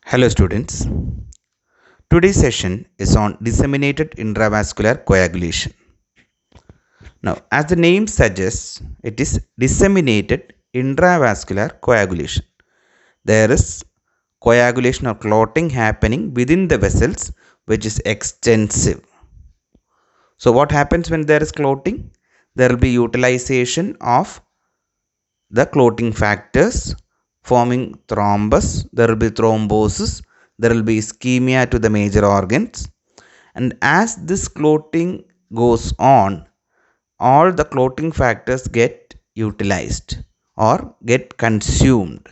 Hello students. Today's session is on disseminated intravascular coagulation. Now, as the name suggests, it is disseminated intravascular coagulation. There is coagulation or clotting happening within the vessels which is extensive. So what happens when there is clotting? There will be utilization of the clotting factors forming thrombus, there will be thrombosis, there will be ischemia to the major organs, and as this clotting goes on, all the clotting factors get utilized or get consumed.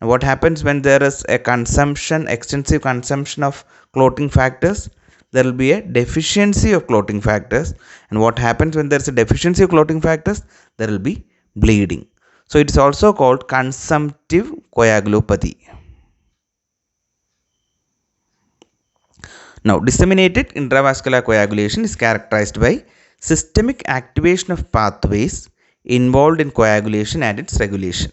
Now, what happens when there is a consumption, extensive consumption of clotting factors? There will be a deficiency of clotting factors, and what happens when there is a deficiency of clotting factors? There will be bleeding. So it is also called consumptive coagulopathy. Now, disseminated intravascular coagulation is characterized by systemic activation of pathways involved in coagulation and its regulation.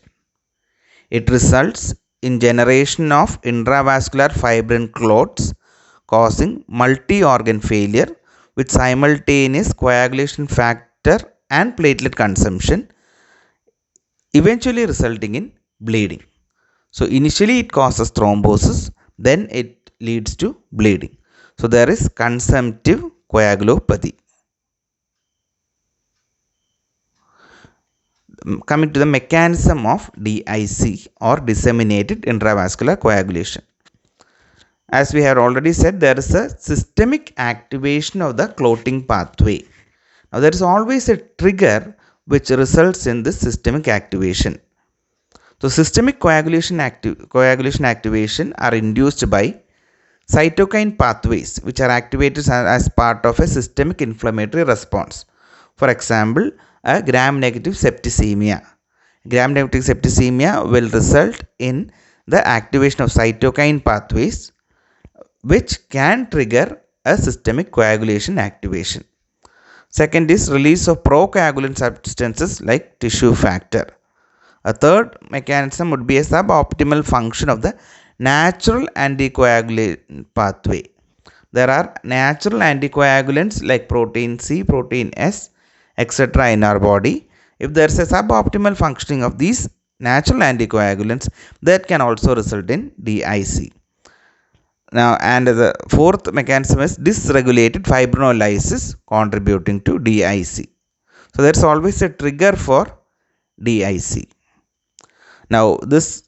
It results in generation of intravascular fibrin clots causing multi-organ failure with simultaneous coagulation factor and platelet consumption, eventually resulting in bleeding. So initially it causes thrombosis, then it leads to bleeding. So there is consumptive coagulopathy. Coming to the mechanism of DIC or disseminated intravascular coagulation. As we have already said, there is a systemic activation of the clotting pathway. Now there is always a trigger which results in this systemic activation. So systemic coagulation activation are induced by cytokine pathways which are activated as part of a systemic inflammatory response. For example, a gram-negative septicemia. Gram-negative septicemia will result in the activation of cytokine pathways which can trigger a systemic coagulation activation. Second is release of procoagulant substances like tissue factor. A third mechanism would be a suboptimal function of the natural anticoagulant pathway. There are natural anticoagulants like protein C, protein S, etc. in our body. If there is a suboptimal functioning of these natural anticoagulants, that can also result in DIC. Now, and the fourth mechanism is dysregulated fibrinolysis contributing to DIC. So there is always a trigger for DIC. Now, this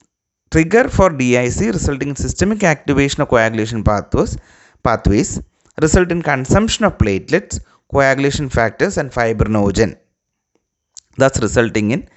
trigger for DIC resulting in systemic activation of coagulation pathways result in consumption of platelets, coagulation factors and fibrinogen, thus resulting in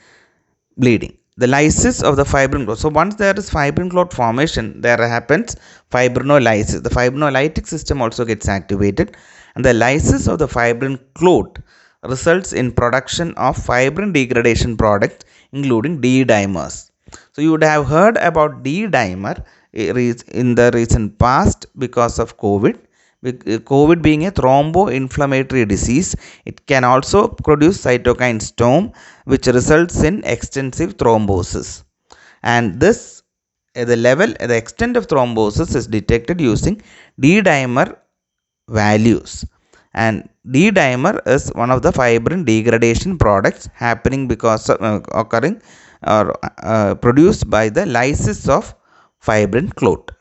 bleeding. The lysis of the fibrin clot. So once there is fibrin clot formation, there happens fibrinolysis. The fibrinolytic system also gets activated, and the lysis of the fibrin clot results in production of fibrin degradation products including D-dimers. So you would have heard about D-dimer in the recent past because of COVID. COVID being a thromboinflammatory disease, it can also produce cytokine storm which results in extensive thrombosis. And this, the extent of thrombosis is detected using D-dimer values. And D-dimer is one of the fibrin degradation products happening because of occurring or produced by the lysis of fibrin clot.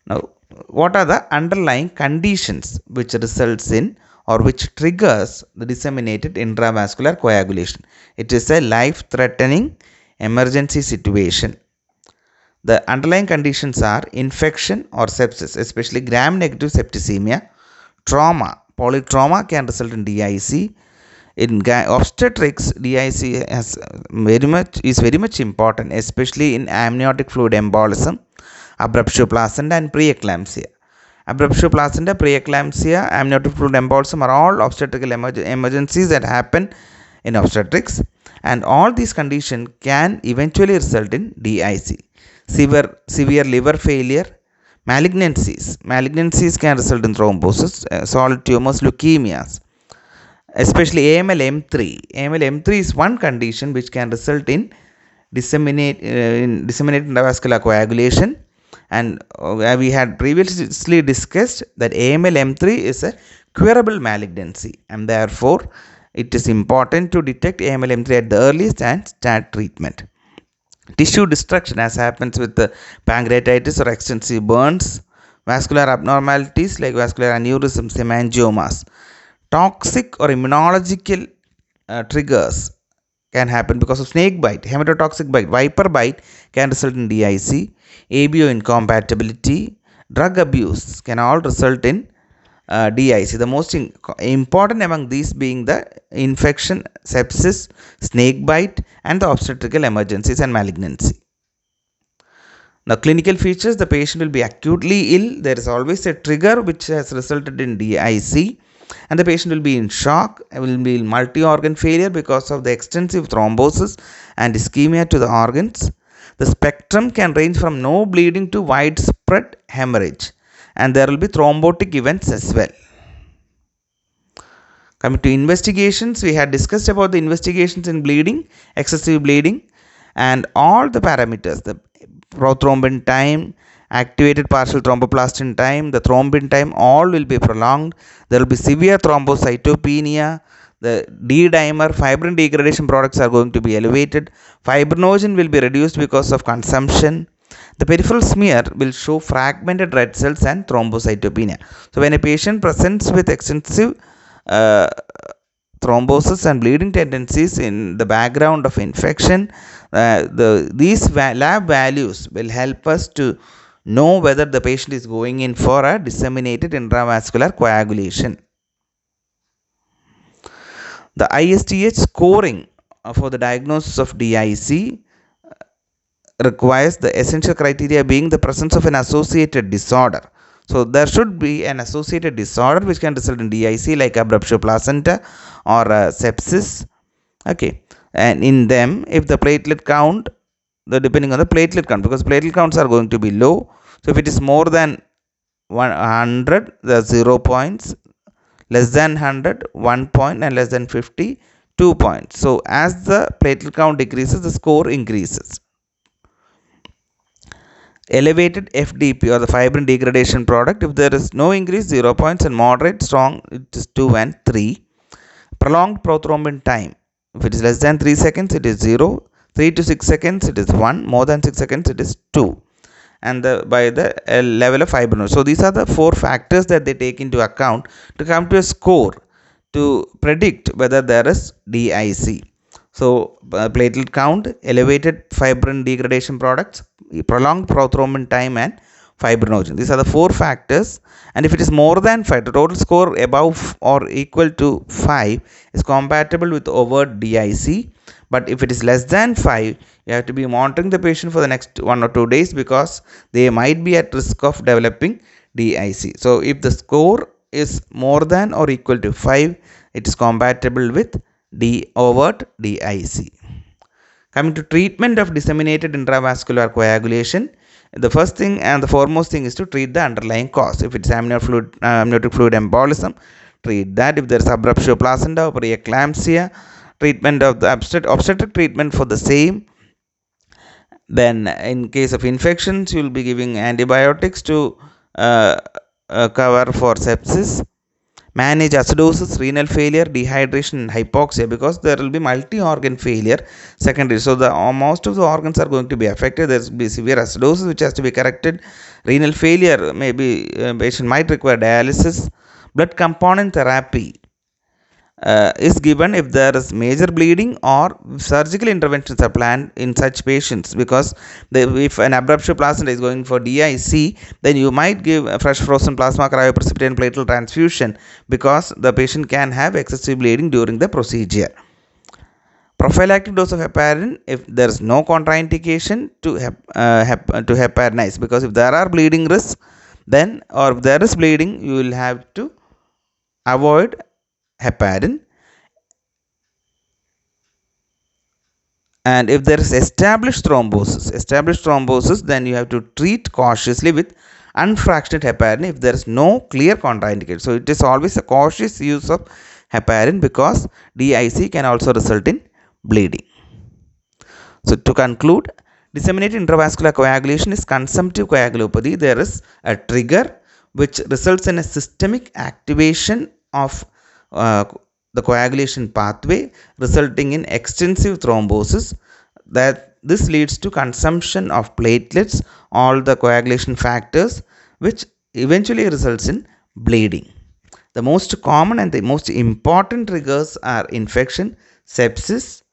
Now, what are the underlying conditions which results in or which triggers the disseminated intravascular coagulation? It is a life-threatening emergency situation. The underlying conditions are infection or sepsis, especially gram-negative septicemia, trauma. Polytrauma can result in DIC. In obstetrics, DIC is very much important, especially in amniotic fluid embolism, abruptio placenta and preeclampsia. Abruptio placenta, preeclampsia, amniotic fluid embolism are all obstetrical emergencies that happen in obstetrics, and all these conditions can eventually result in DIC. Severe liver failure, malignancies can result in thrombosis, solid tumors, leukemias, especially AML M3. AML M3 is one condition which can result in disseminated intravascular coagulation, and we had previously discussed that AML M3 is a curable malignancy, and therefore it is important to detect AML M3 at the earliest and start treatment. Tissue destruction, as happens with the pancreatitis or extensive burns, vascular abnormalities like vascular aneurysms, hemangiomas, toxic or immunological triggers can happen because of snake bite, hematotoxic bite, viper bite can result in DIC, ABO incompatibility, drug abuse can all result in DIC. The most important among these being the infection, sepsis, snake bite, and the obstetrical emergencies and malignancy. Now, clinical features, the patient will be acutely ill. There is always a trigger which has resulted in DIC, and the patient will be in shock, will be in multi-organ failure because of the extensive thrombosis and ischemia to the organs. The spectrum can range from no bleeding to widespread hemorrhage, and there will be thrombotic events as well. Coming to investigations, we had discussed about the investigations in bleeding, excessive bleeding, and all the parameters, the prothrombin time, activated partial thromboplastin time, the thrombin time, all will be prolonged. There will be severe thrombocytopenia. The D-dimer fibrin degradation products are going to be elevated. Fibrinogen will be reduced because of consumption. The peripheral smear will show fragmented red cells and thrombocytopenia. So when a patient presents with extensive thrombosis and bleeding tendencies in the background of infection, these lab values will help us to know whether the patient is going in for a disseminated intravascular coagulation. The ISTH scoring for the diagnosis of DIC requires the essential criteria being the presence of an associated disorder. So there should be an associated disorder which can result in DIC, like abruptio placenta or sepsis. Okay, and in them, if the platelet count, depending on the platelet count, because platelet counts are going to be low. So if it is more than 100, the 0 points, less than 100, 1 point, and less than 50, 2 points. So as the platelet count decreases, the score increases. Elevated FDP or the fibrin degradation product, if there is no increase, 0 points, and moderate, strong, it is 2 and 3. Prolonged prothrombin time, if it is less than 3 seconds, it is 0. 3 to 6 seconds, it is 1. More than 6 seconds, it is 2. And by the level of fibrinogen. So these are the 4 factors that they take into account to come to a score to predict whether there is DIC. So platelet count, elevated fibrin degradation products, prolonged prothrombin time, and fibrinogen. These are the 4 factors, and if it is more than 5, the total score above or equal to 5 is compatible with overt DIC. But if it is less than 5, you have to be monitoring the patient for the next 1 or 2 days because they might be at risk of developing DIC. So if the score is more than or equal to 5, it is compatible with overt DIC. Coming to treatment of disseminated intravascular coagulation, the first thing and the foremost thing is to treat the underlying cause. If it's amniotic fluid embolism, treat that. If there is abruptio placenta or preeclampsia, treatment of the obstetric treatment for the same. Then in case of infections, you will be giving antibiotics to cover for sepsis. Manage acidosis, renal failure, dehydration, and hypoxia, because there will be multi-organ failure secondary. So most of the organs are going to be affected. There will be severe acidosis which has to be corrected. Renal failure, maybe patient might require dialysis. Blood component therapy is given if there is major bleeding or surgical interventions are planned in such patients, because if an abruptio placenta is going for DIC, then you might give a fresh frozen plasma cryoprecipitate platelet transfusion because the patient can have excessive bleeding during the procedure. Prophylactic dose of heparin if there is no contraindication to heparinize, because if there are bleeding risks, then or if there is bleeding, you will have to avoid heparin. And if there is established thrombosis, then you have to treat cautiously with unfractionated heparin if there is no clear contraindication. So it is always a cautious use of heparin because DIC can also result in bleeding. So to conclude, disseminated intravascular coagulation is consumptive coagulopathy. There is a trigger which results in a systemic activation of uh, the coagulation pathway, resulting in extensive thrombosis. That this leads to consumption of platelets, all the coagulation factors, which eventually results in bleeding. The most common and the most important triggers are infection, sepsis,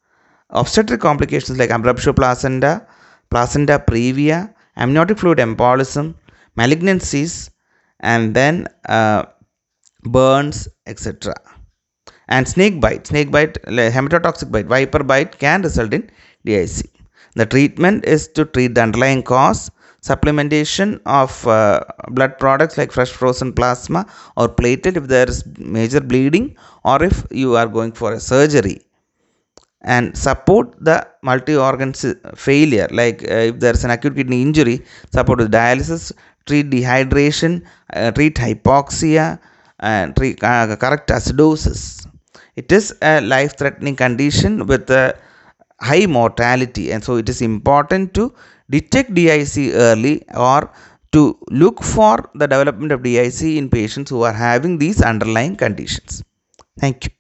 obstetric complications like abruptio placenta, placenta previa, amniotic fluid embolism, malignancies, and then burns, etc. And snake bite, hematotoxic bite, viper bite can result in DIC. The treatment is to treat the underlying cause, supplementation of blood products like fresh frozen plasma or platelet if there is major bleeding, or if you are going for a surgery, and support the multi-organ failure like if there is an acute kidney injury, support with dialysis, treat dehydration, treat hypoxia, and treat correct acidosis. It is a life threatening condition with a high mortality, and so it is important to detect DIC early, or to look for the development of DIC in patients who are having these underlying conditions. Thank you.